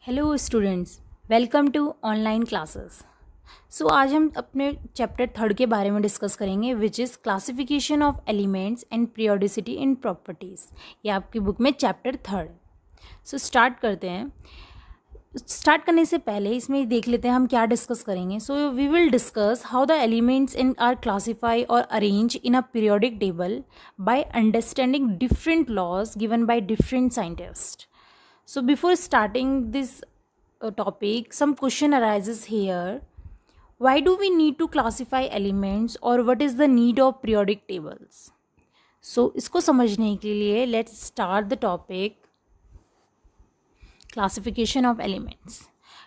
Hello students, welcome to online classes. आज हम अपने चैप्टर 3 के बारे में डिस्कस करेंगे, which is classification of elements and periodicity in properties. ये आपकी बुक में चैप्टर 3। स्टार्ट करते हैं। स्टार्ट करने से पहले इसमें देख लेते हैं हम क्या डिस्कस करेंगे। We will discuss how the elements in are classify और arrange in a periodic table by understanding different laws given by different scientist. So before starting this topic, some question arises here. Why do we need to classify elements or what is the need of periodic tables? इसको समझने के लिए let's start the topic classification of elements.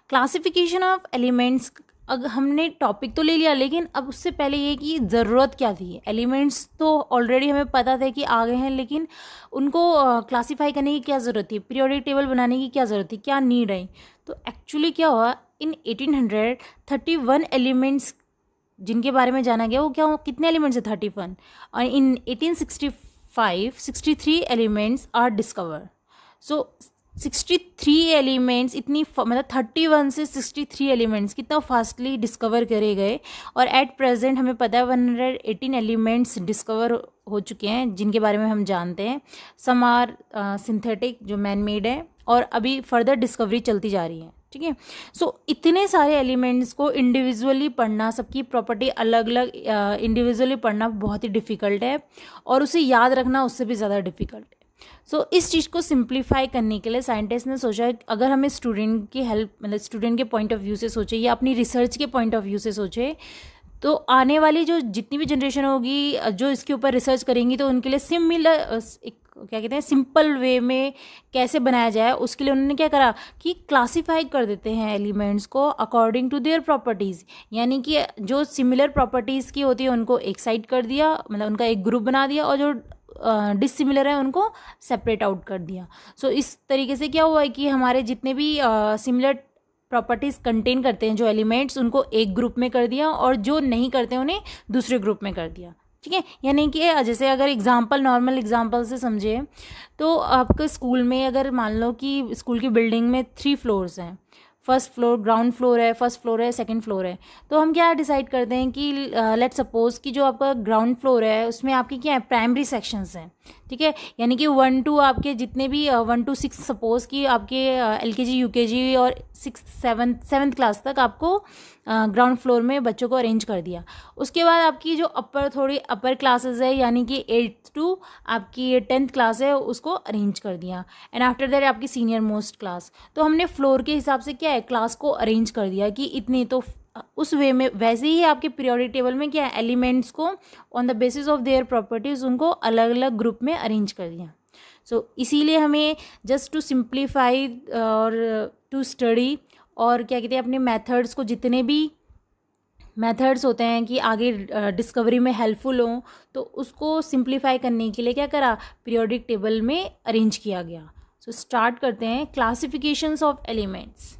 Classification of elements, अगर हमने topic तो ले लिया, लेकिन अब उससे पहले ये कि ज़रूरत क्या थी। एलिमेंट्स तो ऑलरेडी हमें पता था कि आ गए हैं, लेकिन उनको क्लासीफाई करने की क्या ज़रूरत थी, पीरियोडिक टेबल बनाने की क्या ज़रूरत थी, क्या नीड आई। तो एक्चुअली क्या हुआ, इन 1831 एलिमेंट्स जिनके बारे में जाना गया, वो क्या कितने एलिमेंट्स है 31, और इन 1865 63 एलिमेंट्स आर डिस्कवर। 63 एलिमेंट्स, इतनी मतलब 31 से 63 एलिमेंट्स कितना फास्टली डिस्कवर करे गए। और एट प्रेजेंट हमें पता है 118 एलिमेंट्स डिस्कवर हो चुके हैं, जिनके बारे में हम जानते हैं। सम आर सिंथेटिक, जो मैन मेड है, और अभी फर्दर डिस्कवरी चलती जा रही है। ठीक है। इतने सारे एलिमेंट्स को इंडिविजुअली पढ़ना, सबकी प्रॉपर्टी अलग अलग इंडिविजुअली पढ़ना बहुत ही डिफ़िकल्ट है, और उसे याद रखना उससे भी ज़्यादा डिफ़िकल्ट है। इस चीज़ को सिंप्लीफाई करने के लिए साइंटिस्ट ने सोचा, अगर हमें स्टूडेंट की हेल्प, मतलब स्टूडेंट के पॉइंट ऑफ व्यू से सोचे या अपनी रिसर्च के पॉइंट ऑफ व्यू से सोचे, तो आने वाली जो जितनी भी जनरेशन होगी जो इसके ऊपर रिसर्च करेंगी, तो उनके लिए क्या कहते हैं, सिंपल वे में कैसे बनाया जाए, उसके लिए उन्होंने क्या करा कि क्लासीफाई कर देते हैं एलिमेंट्स को अकॉर्डिंग टू देयर प्रॉपर्टीज़। यानी कि जो सिमिलर प्रॉपर्टीज़ की होती है उनको एक साइड कर दिया, मतलब उनका एक ग्रुप बना दिया, और जो डिसिमिलर है उनको सेपरेट आउट कर दिया। इस तरीके से क्या हुआ है कि हमारे जितने भी सिमिलर प्रॉपर्टीज़ कंटेन करते हैं जो एलिमेंट्स, उनको एक ग्रुप में कर दिया, और जो नहीं करते उन्हें दूसरे ग्रुप में कर दिया। ठीक है। यानी कि जैसे अगर नॉर्मल एग्जांपल से समझे, तो आपके स्कूल में अगर मान लो कि स्कूल की बिल्डिंग में 3 फ्लोर्स हैं, फर्स्ट फ्लोर, ग्राउंड फ्लोर है, फर्स्ट फ्लोर है, सेकंड फ्लोर है। तो हम क्या डिसाइड करते हैं कि लेट्स सपोज कि जो आपका ग्राउंड फ्लोर है उसमें आपकी क्या है, प्राइमरी सेक्शंस हैं। ठीक है। यानी कि 1 to आपके जितने भी 1 to 6, सपोज कि आपके LKG UKG और 7th क्लास तक आपको ग्राउंड फ्लोर में बच्चों को अरेंज कर दिया। उसके बाद आपकी जो थोड़ी अपर क्लासेस है, यानी कि 8th to आपकी 10th क्लास है, उसको अरेंज कर दिया। एंड आफ्टर दैट आपकी सीनियर मोस्ट क्लास। तो हमने फ्लोर के हिसाब से क्या है, क्लास को अरेंज कर दिया कि इतनी। तो उस वे में वैसे ही आपके पीरियोडिक टेबल में क्या है, एलिमेंट्स को on the basis of their properties उनको अलग अलग ग्रुप में अरेंज कर दिया। इसीलिए हमें जस्ट टू सिंप्लीफाई और टू स्टडी, और क्या कहते हैं, अपने मेथड्स को, जितने भी मेथड्स होते हैं कि आगे डिस्कवरी में हेल्पफुल हों, तो उसको सिंप्लीफाई करने के लिए क्या करा, पीरियोडिक टेबल में अरेंज किया गया। स्टार्ट करते हैं classifications of elements.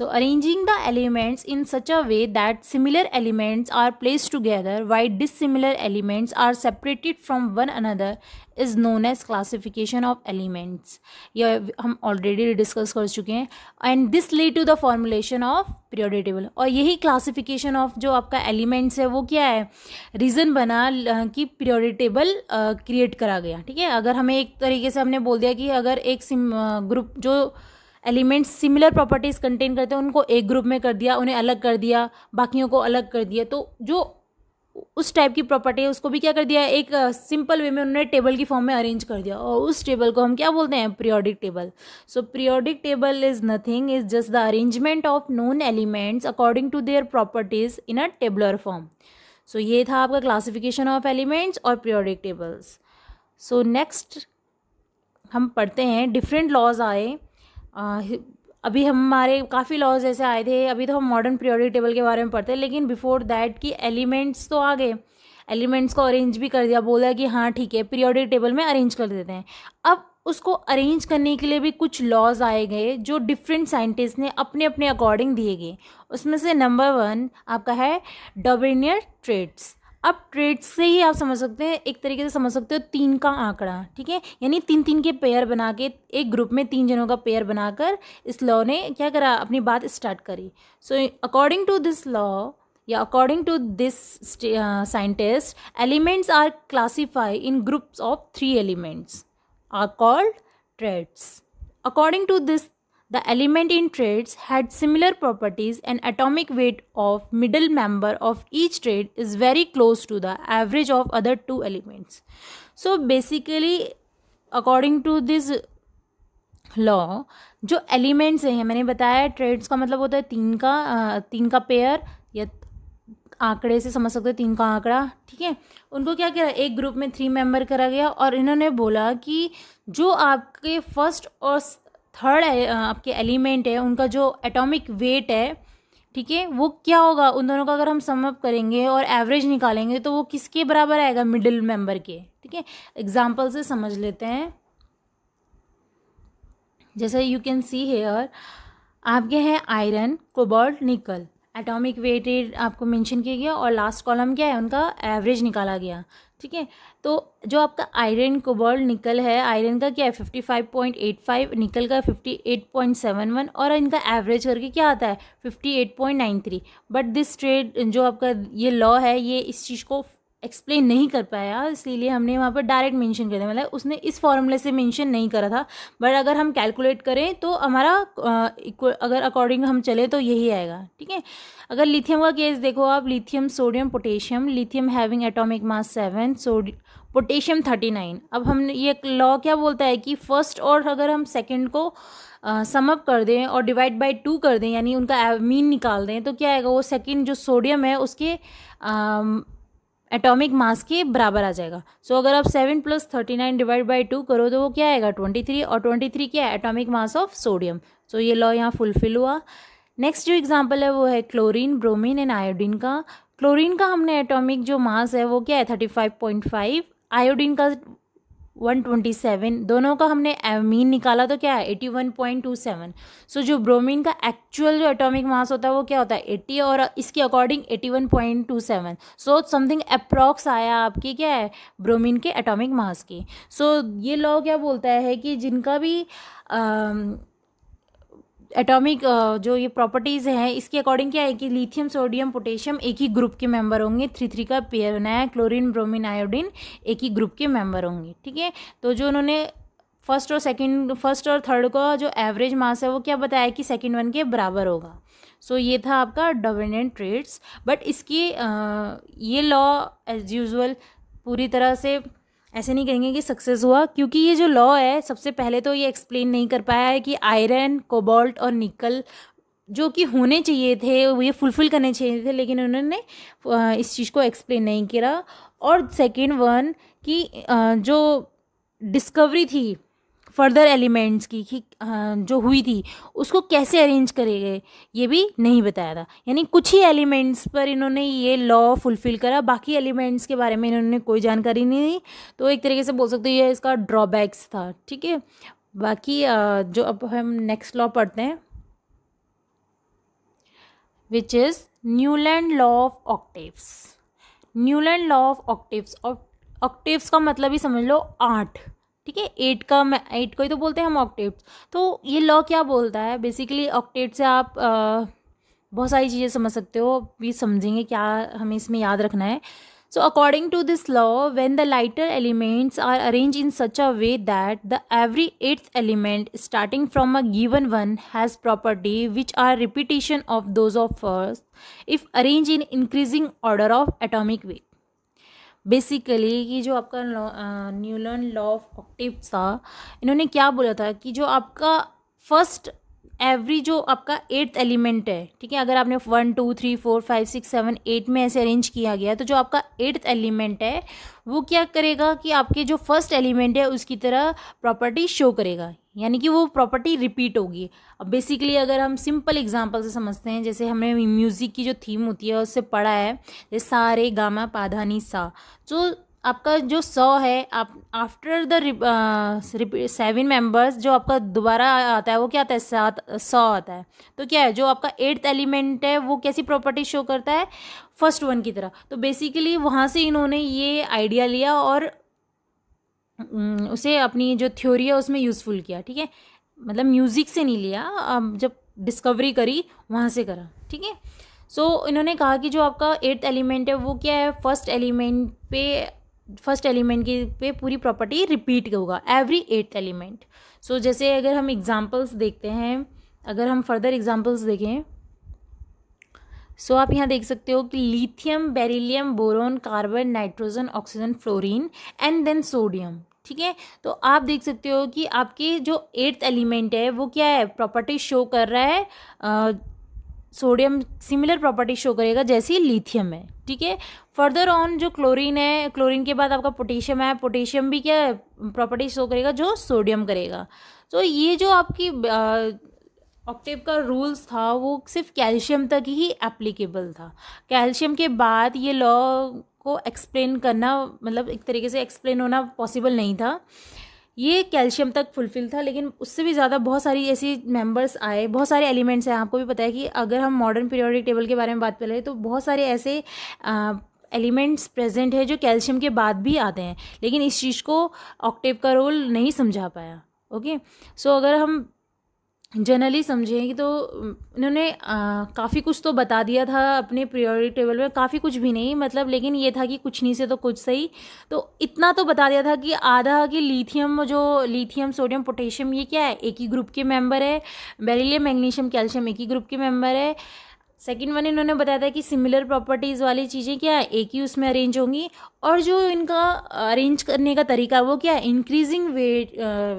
Arranging the elements in such a way that similar elements are placed together while dissimilar elements are separated from one another is known as classification of elements. यह हम already discuss कर चुके हैं। And this lead to the formulation of periodic table. और यही classification of जो आपका elements है, वो क्या है, रीज़न बना कि पीरियोडिक टेबल क्रिएट करा गया। ठीक है। अगर हमें एक तरीके से हमने बोल दिया कि अगर एक ग्रुप जो एलिमेंट्स सिमिलर प्रॉपर्टीज़ कंटेन करते हैं, उनको एक ग्रुप में कर दिया, उन्हें अलग कर दिया, बाकियों को अलग कर दिया, तो जो उस टाइप की प्रॉपर्टी है उसको भी क्या कर दिया, एक सिंपल वे में उन्होंने टेबल की फॉर्म में अरेंज कर दिया, और उस टेबल को हम क्या बोलते हैं, periodic table. Periodic table is nothing, is just the arrangement of known elements according to their properties in a tabular form. ये था आपका क्लासिफिकेशन ऑफ एलिमेंट्स और पीरियोडिक टेबल्स। नेक्स्ट हम पढ़ते हैं, डिफरेंट लॉज आए। अभी हमारे काफ़ी लॉज ऐसे आए थे। अभी तो हम मॉडर्न पीरियोडिक टेबल के बारे में पढ़ते हैं, लेकिन बिफोर दैट कि एलिमेंट्स तो आ गए, एलिमेंट्स को अरेंज भी कर दिया, बोला कि हाँ ठीक है, पीरियोडिक टेबल में अरेंज कर देते हैं। अब उसको अरेंज करने के लिए भी कुछ लॉज आए गए, जो डिफरेंट साइंटिस्ट ने अपने अपने अकॉर्डिंग दिए गए। उसमें से नंबर 1 आपका है डॉर्विनियर ट्रेट्स। अब ट्रेड्स से ही आप समझ सकते हैं, एक तरीके से समझ सकते हो 3 का आंकड़ा, ठीक है, यानी 3-3 के पेयर बना के एक ग्रुप में 3 जनों का पेयर बनाकर इस लॉ ने क्या करा, अपनी बात स्टार्ट करी। So according to this law या according to this scientist, elements are classify in groups of 3 elements are called triads. According to this, the element in trades had similar properties and atomic weight of middle member of each trade is very close to the average of other 2 elements. So basically, according to this law, जो elements हैं, मैंने बताया trades का मतलब होता है 3 का pair या आंकड़े से समझ सकते हो 3 का आंकड़ा, ठीक है। उनको क्या करा, एक ग्रुप में 3 मेंबर करा गया और इन्होंने बोला कि जो आपके फर्स्ट और थर्ड आपके एलिमेंट है उनका जो एटॉमिक वेट है, ठीक है, वो क्या होगा, उन दोनों का अगर हम सम अप करेंगे और एवरेज निकालेंगे तो वो किसके बराबर आएगा, मिडिल मेंबर के, ठीक है। एग्जाम्पल से समझ लेते हैं। जैसे यू कैन सी हेयर, आपके हैं आयरन, कोबाल्ट, निकल, एटॉमिक वेट आपको मेंशन किया गया और लास्ट कॉलम क्या है, उनका एवरेज निकाला गया, ठीक है। तो जो आपका आयरन, कोबाल्ट, निकल है, आयरन का क्या है 55.85, निकल का 58.71 और इनका एवरेज करके क्या आता है 58.93। बट दिस ट्रेड जो आपका ये लॉ है ये इस चीज़ को एक्सप्लेन नहीं कर पाया, इसीलिए हमने वहाँ पर डायरेक्ट मेंशन कर दिया, मतलब उसने इस फॉर्मूले से मेंशन नहीं करा था। बट अगर हम कैलकुलेट करें तो हमारा अगर अकॉर्डिंग हम चले तो यही आएगा, ठीक है। अगर लिथियम का केस देखो आप, lithium, sodium, potassium, lithium having atomic mass 7, potassium 39। अब हम ये लॉ क्या बोलता है कि फर्स्ट और अगर हम सेकेंड को सम अप कर दें और डिवाइड बाय 2 कर दें, यानी उनका मीन निकाल दें, तो क्या आएगा, वो सेकेंड जो सोडियम है उसके एटॉमिक मास के बराबर आ जाएगा। सो अगर आप 7 + 39 डिवाइड बाई 2 करो तो वो क्या आएगा 23, और 23 क्या है, एटॉमिक मास ऑफ सोडियम। सो ये लॉ यहाँ फुलफिल हुआ। नेक्स्ट जो एग्जांपल है वो है क्लोरीन, ब्रोमीन एंड आयोडीन का। क्लोरीन का हमने एटॉमिक जो मास है वो क्या है 35.5, आयोडीन का 127, दोनों का हमने मीन निकाला तो क्या है 81.27। सो जो ब्रोमीन का एक्चुअल जो एटॉमिक मास होता है वो क्या होता है 80 और इसके अकॉर्डिंग 81.27। सो समथिंग अप्रॉक्स आया आपकी क्या है ब्रोमीन के एटॉमिक मास की। सो ये लॉ क्या बोलता है कि जिनका भी एटॉमिक जो ये प्रॉपर्टीज़ हैं इसके अकॉर्डिंग क्या है कि लिथियम, सोडियम, पोटेशियम एक ही ग्रुप के मेंबर होंगे। 3-3 का पेयर बनाया है, क्लोरीन, ब्रोमीन, आयोडीन एक ही ग्रुप के मेंबर होंगे, ठीक है। तो जो उन्होंने फर्स्ट और थर्ड का जो एवरेज मास है वो क्या बताया कि सेकंड वन के बराबर होगा। सो ये था आपका डोमिनेंट ट्रेड्स। बट इसकी ये लॉ एज यूजुअल पूरी तरह से ऐसे नहीं कहेंगे कि सक्सेस हुआ, क्योंकि ये जो लॉ है सबसे पहले तो ये एक्सप्लेन नहीं कर पाया है कि आयरन, कोबाल्ट और निकल जो कि होने चाहिए थे वो ये फुलफिल करने चाहिए थे, लेकिन उन्होंने इस चीज़ को एक्सप्लेन नहीं किया। और सेकेंड वन कि जो डिस्कवरी थी फर्दर एलिमेंट्स की जो हुई थी उसको कैसे अरेंज करे गए ये भी नहीं बताया था। यानी कुछ ही एलिमेंट्स पर इन्होंने ये लॉ फुलफिल करा, बाकी एलिमेंट्स के बारे में इन्होंने कोई जानकारी नहीं दी। तो एक तरीके से बोल सकते हैं ये इसका ड्रॉबैक्स था, ठीक है। बाकी जो अब हम नेक्स्ट लॉ पढ़ते हैं which is Newland law of octaves. Newland law of octaves, और ऑक्टेव्स का मतलब ही समझ लो 8, ठीक है। 8 को ही तो बोलते हैं हम ऑक्टेव्स। तो ये लॉ क्या बोलता है बेसिकली, ऑक्टेट से आप बहुत सारी चीज़ें समझ सकते हो, भी समझेंगे क्या हमें इसमें याद रखना है। So according to this law, when the lighter elements are arrange in such a way that the every 8th element starting from a given one has property which are repetition of those of first if arrange in increasing order of atomic weight. Basically कि जो आपका Newland law of octaves था, इन्होंने क्या बोला था कि जो आपका फर्स्ट एवरी जो आपका 8th एलिमेंट है, ठीक है, अगर आपने 1 2 3 4 5 6 7 8 में ऐसे अरेंज किया गया तो जो आपका 8th एलिमेंट है वो क्या करेगा कि आपके जो फर्स्ट एलिमेंट है उसकी तरह प्रॉपर्टी शो करेगा, यानी कि वो प्रॉपर्टी रिपीट होगी। अब बेसिकली अगर हम सिंपल एग्जांपल से समझते हैं, जैसे हमने म्यूज़िक की जो थीम होती है उससे पढ़ा है, जैसे सा रे गा मा पा धा नी सा। जो आपका जो 100 है, आप आफ्टर द 7 मेंबर्स जो आपका दोबारा आता है वो क्या आता है, 100 आता है। तो क्या है, जो आपका 8th एलिमेंट है वो कैसी प्रॉपर्टी शो करता है, फर्स्ट वन की तरह। तो बेसिकली वहाँ से इन्होंने ये आइडिया लिया और उसे अपनी जो थ्योरी है उसमें यूज़फुल किया, ठीक है। मतलब म्यूज़िक से नहीं लिया, जब डिस्कवरी करी वहाँ से करा, ठीक है। सो इन्होंने कहा कि जो आपका 8th एलिमेंट है वो क्या है, फर्स्ट एलिमेंट की पे पूरी प्रॉपर्टी रिपीट होगा एवरी 8th एलिमेंट। सो जैसे अगर हम एग्जांपल्स देखते हैं, अगर हम फर्दर एग्जांपल्स देखें, सो आप यहाँ देख सकते हो कि lithium, beryllium, boron, carbon, nitrogen, oxygen, fluorine and then sodium, ठीक है। तो आप देख सकते हो कि आपके जो 8th एलिमेंट है वो क्या है, प्रॉपर्टी शो कर रहा है, सोडियम सिमिलर प्रॉपर्टी शो करेगा जैसे लिथियम है, ठीक है। फर्दर ऑन जो क्लोरीन है, क्लोरीन के बाद आपका पोटेशियम है, पोटेशियम भी क्या प्रॉपर्टी शो करेगा जो सोडियम करेगा। तो ये जो आपकी ऑक्टेव का रूल्स था वो सिर्फ कैल्शियम तक ही एप्लीकेबल था। कैल्शियम के बाद ये लॉ को एक्सप्लेन करना, मतलब एक तरीके से एक्सप्लेन होना पॉसिबल नहीं था। ये कैल्शियम तक फुलफिल था, लेकिन उससे भी ज़्यादा बहुत सारी ऐसी मेंबर्स आए, बहुत सारे एलिमेंट्स हैं। आपको भी पता है कि अगर हम मॉडर्न पीरियोडिक टेबल के बारे में बात करें तो बहुत सारे ऐसे एलिमेंट्स प्रेजेंट है जो कैल्शियम के बाद भी आते हैं, लेकिन इस चीज़ को ऑक्टेव का रोल नहीं समझा पाया। ओके, सो अगर हम जनरली समझें तो इन्होंने काफ़ी कुछ तो बता दिया था अपने पीरियोडिक टेबल में, काफ़ी कुछ भी नहीं मतलब, लेकिन ये था कि कुछ नहीं से तो कुछ सही। तो इतना तो बता दिया था कि आधा कि लिथियम, सोडियम, पोटेशियम ये क्या है, एक ही ग्रुप के मेंबर है। बेरिलियम, मैग्नीशियम, कैल्शियम एक ही ग्रुप के मेंबर है। सेकेंड वन इन्होंने बताया था कि सिमिलर प्रॉपर्टीज़ वाली चीज़ें क्या है, एक ही उसमें अरेंज होंगी। और जो इनका अरेंज करने का तरीका वो क्या है, increasing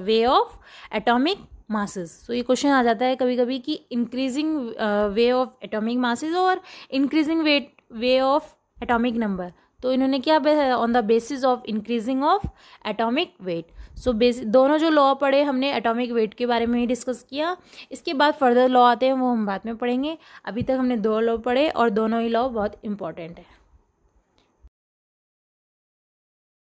way of atomic masses. So ये क्वेश्चन आ जाता है कभी कभी कि increasing way of atomic masses और increasing way of atomic number. तो इन्होंने क्या, on the basis of increasing of atomic weight. So दोनों जो लॉ पढ़े हमने एटॉमिक वेट के बारे में ही डिस्कस किया। इसके बाद फर्दर लॉ आते हैं वो हम बाद में पढ़ेंगे। अभी तक हमने 2 लॉ पढ़े और दोनों ही लॉ बहुत इंपॉर्टेंट है।